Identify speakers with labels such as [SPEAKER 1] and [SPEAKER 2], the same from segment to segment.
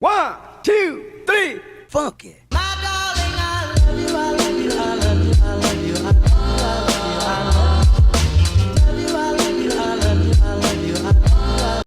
[SPEAKER 1] One, two, three, funk it.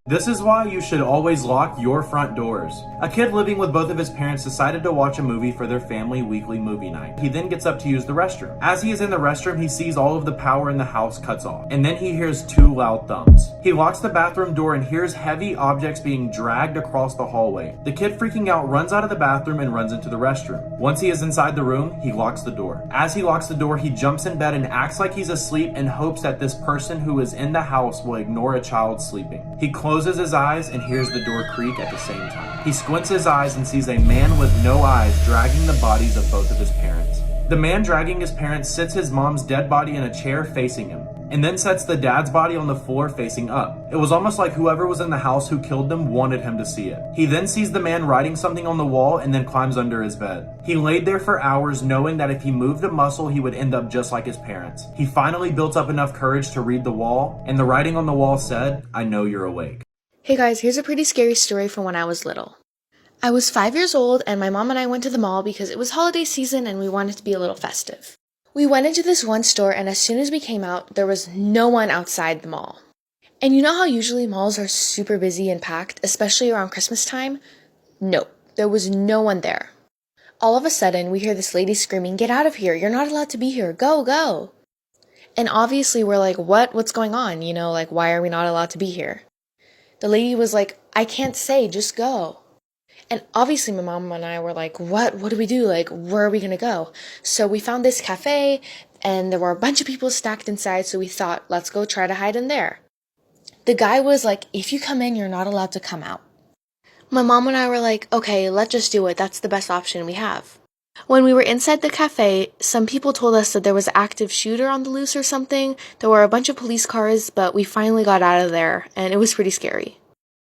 [SPEAKER 2] This is why you should always lock your front doors. A kid living with both of his parents decided to watch a movie for their family weekly movie night. He then gets up to use the restroom. As he is in the restroom, he sees all of the power in the house cuts off, and then he hears two loud thumps. He locks the bathroom door and hears heavy objects being dragged across the hallway. The kid, freaking out, runs out of the bathroom and runs into the restroom. Once he is inside the room, he locks the door. As he locks the door, he jumps in bed and acts like he's asleep in hopes that this person who is in the house will ignore a child sleeping. He closes his eyes and hears the door creak at the same time. He squints his eyes and sees a man with no eyes dragging the bodies of both of his parents. The man dragging his parents sits his mom's dead body in a chair facing him, and then sets the dad's body on the floor facing up. It was almost like whoever was in the house who killed them wanted him to see it. He then sees the man writing something on the wall and then climbs under his bed. He laid there for hours knowing that if he moved a muscle he would end up just like his parents. He finally built up enough courage to read the wall, and the writing on the wall said, "I know you're awake."
[SPEAKER 3] Hey guys, here's a pretty scary story from when I was little. I was 5 years old and my mom and I went to the mall because it was holiday season and we wanted to be a little festive. We went into this one store and as soon as we came out, there was no one outside the mall. And you know how usually malls are super busy and packed, especially around Christmas time? No, there was no one there. All of a sudden, we hear this lady screaming, "Get out of here, you're not allowed to be here, go, go." And obviously we're like, what's going on? You know, like, why are we not allowed to be here? The lady was like, "I can't say, just go." And obviously my mom and I were like, what do we do? Like, where are we going to go? So we found this cafe and there were a bunch of people stacked inside. So we thought, let's go try to hide in there. The guy was like, "If you come in, you're not allowed to come out." My mom and I were like, okay, let's just do it. That's the best option we have. When we were inside the cafe, some people told us that there was an active shooter on the loose or something. There were a bunch of police cars, but we finally got out of there, and it was pretty scary.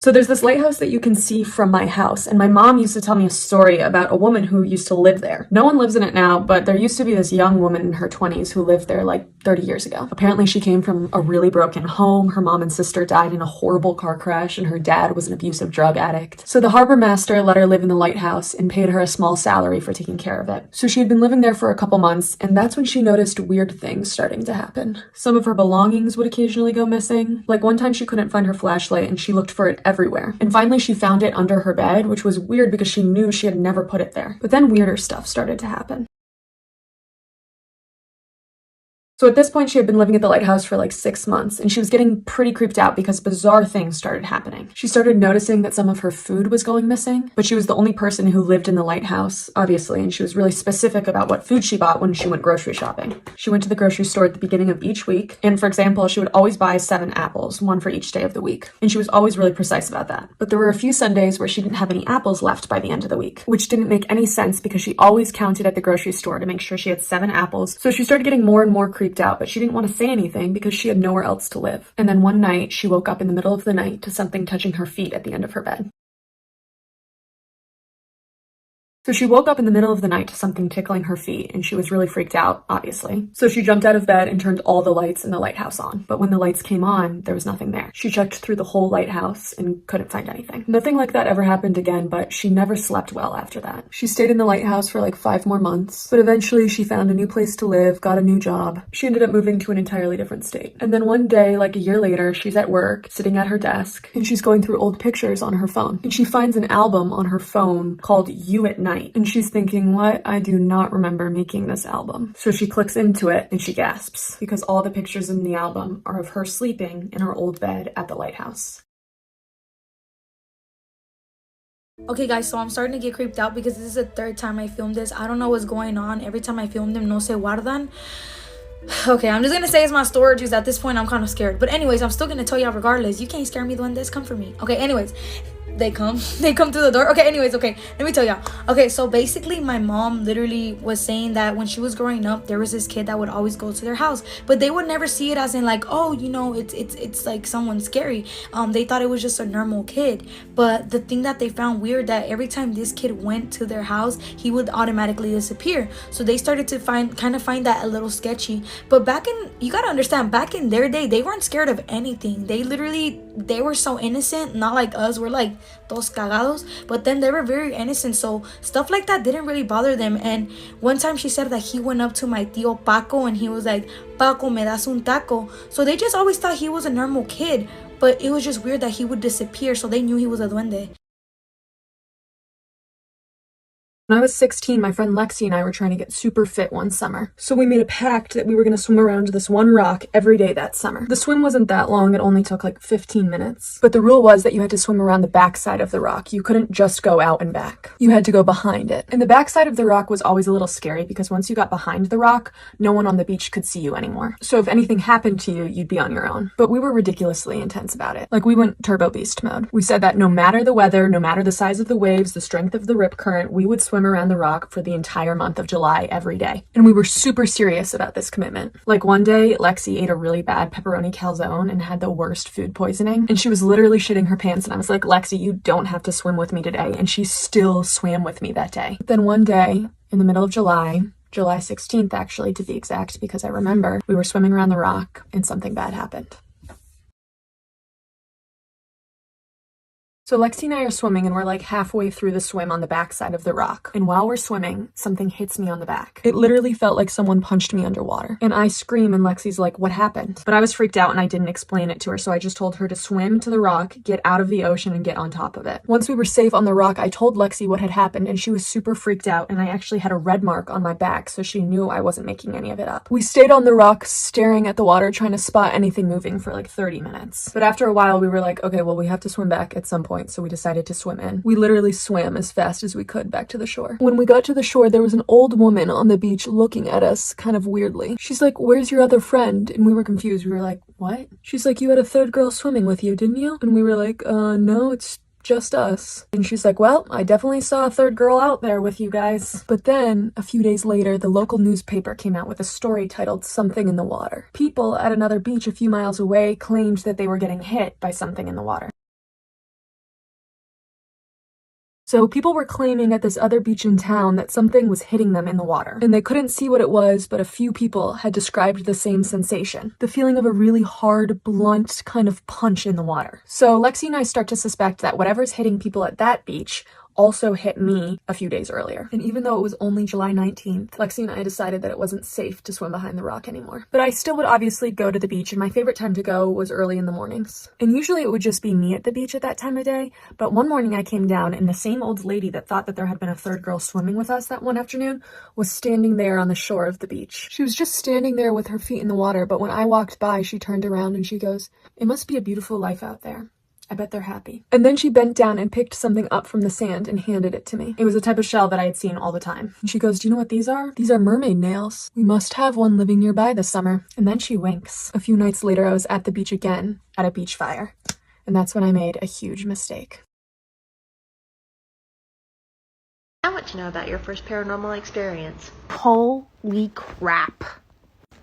[SPEAKER 4] So there's this lighthouse that you can see from my house, and my mom used to tell me a story about a woman who used to live there. No one lives in it now, but there used to be this young woman in her 20s who lived there like 30 years ago. Apparently she came from a really broken home. Her mom and sister died in a horrible car crash, and her dad was an abusive drug addict. So the harbor master let her live in the lighthouse and paid her a small salary for taking care of it. So she had been living there for a couple months, and that's when she noticed weird things starting to happen. Some of her belongings would occasionally go missing. Like one time she couldn't find her flashlight and she looked for it everywhere. And finally she found it under her bed, which was weird because she knew she had never put it there. But then weirder stuff started to happen. So at this point, she had been living at the lighthouse for like 6 months, and she was getting pretty creeped out because bizarre things started happening. She started noticing that some of her food was going missing, but she was the only person who lived in the lighthouse, obviously, and she was really specific about what food she bought when she went grocery shopping. She went to the grocery store at the beginning of each week, and for example, she would always buy 7 apples, one for each day of the week, and she was always really precise about that. But there were a few Sundays where she didn't have any apples left by the end of the week, which didn't make any sense because she always counted at the grocery store to make sure she had 7 apples. So she started getting more and more creeped out, but she didn't want to say anything because she had nowhere else to live. And then one night, she woke up in the middle of the night to something touching her feet at the end of her bed. So she woke up in the middle of the night to something tickling her feet, and she was really freaked out, obviously. So she jumped out of bed and turned all the lights in the lighthouse on. But when the lights came on, there was nothing there. She checked through the whole lighthouse and couldn't find anything. Nothing like that ever happened again, but she never slept well after that. She stayed in the lighthouse for like 5 more months, but eventually she found a new place to live, got a new job. She ended up moving to an entirely different state. And then one day, like a year later, she's at work, sitting at her desk, and she's going through old pictures on her phone. And she finds an album on her phone called You at Night. And she's thinking, what? I do not remember making this album. So she clicks into it and she gasps because all the pictures in the album are of her sleeping in her old bed at the lighthouse.
[SPEAKER 5] Okay guys, so I'm starting to get creeped out because this is the 3rd time I filmed this. I don't know what's going on. Every time I film them, no se guardan. Okay, I'm just gonna say it's my storage because at this point I'm kind of scared. But anyways, I'm still gonna tell y'all regardless. You can't scare me, duendes. Come for me. Okay, anyways. They come through the door. Okay, anyways, okay, let me tell y'all. Okay, so basically my mom literally was saying that when she was growing up, there was this kid that would always go to their house, but they would never see it as in like, oh, you know, it's like someone scary. They thought it was just a normal kid. But the thing that they found weird, that every time this kid went to their house, he would automatically disappear. So they started to find that a little sketchy. But you gotta understand, back in their day, they weren't scared of anything. They were so innocent, not like us. We're like todos cagados, but then they were very innocent, so stuff like that didn't really bother them. And one time she said that he went up to my tío Paco and he was like, Paco, me das un taco. So they just always thought he was a normal kid, but it was just weird that he would disappear, so they knew he was a duende.
[SPEAKER 4] When I was 16, my friend Lexi and I were trying to get super fit one summer. So we made a pact that we were going to swim around this one rock every day that summer. The swim wasn't that long, it only took like 15 minutes. But the rule was that you had to swim around the backside of the rock. You couldn't just go out and back. You had to go behind it. And the backside of the rock was always a little scary because once you got behind the rock, no one on the beach could see you anymore. So if anything happened to you, you'd be on your own. But we were ridiculously intense about it. Like we went turbo beast mode. We said that no matter the weather, no matter the size of the waves, the strength of the rip current, we would swim around the rock for the entire month of July every day. And we were super serious about this commitment. Like one day, Lexi ate a really bad pepperoni calzone and had the worst food poisoning. And she was literally shitting her pants. And I was like, Lexi, you don't have to swim with me today. And she still swam with me that day. But then one day, in the middle of July 16th actually to be exact, because I remember, we were swimming around the rock and something bad happened. So Lexi and I are swimming and we're like halfway through the swim on the backside of the rock. And while we're swimming, something hits me on the back. It literally felt like someone punched me underwater. And I scream and Lexi's like, what happened? But I was freaked out and I didn't explain it to her. So I just told her to swim to the rock, get out of the ocean and get on top of it. Once we were safe on the rock, I told Lexi what had happened and she was super freaked out. And I actually had a red mark on my back. So she knew I wasn't making any of it up. We stayed on the rock staring at the water, trying to spot anything moving for like 30 minutes. But after a while, we were like, okay, well, we have to swim back at some point. So we decided to swim in. We literally swam as fast as we could back to the shore. When we got to the shore, there was an old woman on the beach looking at us kind of weirdly. She's like, where's your other friend? And we were confused. We were like, what? She's like, you had a third girl swimming with you, didn't you? And we were like, no, it's just us. And she's like, well, I definitely saw a third girl out there with you guys. But then a few days later, the local newspaper came out with a story titled Something in the Water. People at another beach a few miles away claimed that they were getting hit by something in the water. So people were claiming at this other beach in town that something was hitting them in the water. And they couldn't see what it was, but a few people had described the same sensation. The feeling of a really hard, blunt kind of punch in the water. So Lexi and I start to suspect that whatever's hitting people at that beach also hit me a few days earlier. And even though it was only July 19th, Lexi and I decided that it wasn't safe to swim behind the rock anymore. But I still would obviously go to the beach, and my favorite time to go was early in the mornings. And usually it would just be me at the beach at that time of day, but one morning I came down and the same old lady that thought that there had been a third girl swimming with us that one afternoon was standing there on the shore of the beach. She was just standing there with her feet in the water, but when I walked by, she turned around and she goes, "It must be a beautiful life out there. I bet they're happy." And then she bent down and picked something up from the sand and handed it to me. It was a type of shell that I had seen all the time. And she goes, "Do you know what these are? These are mermaid nails. We must have one living nearby this summer." And then she winks. A few nights later, I was at the beach again at a beach fire. And that's when I made a huge mistake.
[SPEAKER 6] I want to know about your first paranormal experience.
[SPEAKER 7] Holy crap.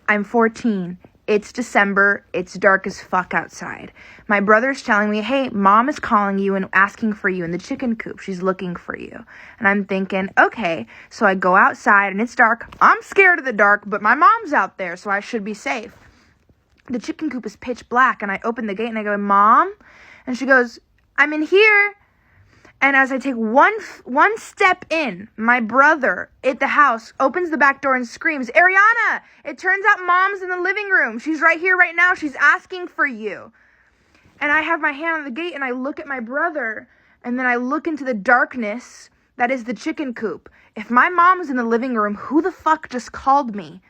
[SPEAKER 7] I'm 14. It's December. It's dark as fuck outside. My brother's telling me, hey, mom is calling you and asking for you in the chicken coop. She's looking for you. And I'm thinking, okay. So I go outside and it's dark. I'm scared of the dark, but my mom's out there, so I should be safe. The chicken coop is pitch black, and I open the gate and I go, "Mom?" And she goes, "I'm in here." And as I take one step in, my brother at the house opens the back door and screams, "Ariana, it turns out mom's in the living room. She's right here right now. She's asking for you." And I have my hand on the gate and I look at my brother, and then I look into the darkness that is the chicken coop. If my mom's in the living room, who the fuck just called me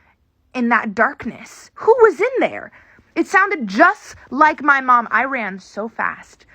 [SPEAKER 7] in that darkness? Who was in there? It sounded just like my mom. I ran so fast.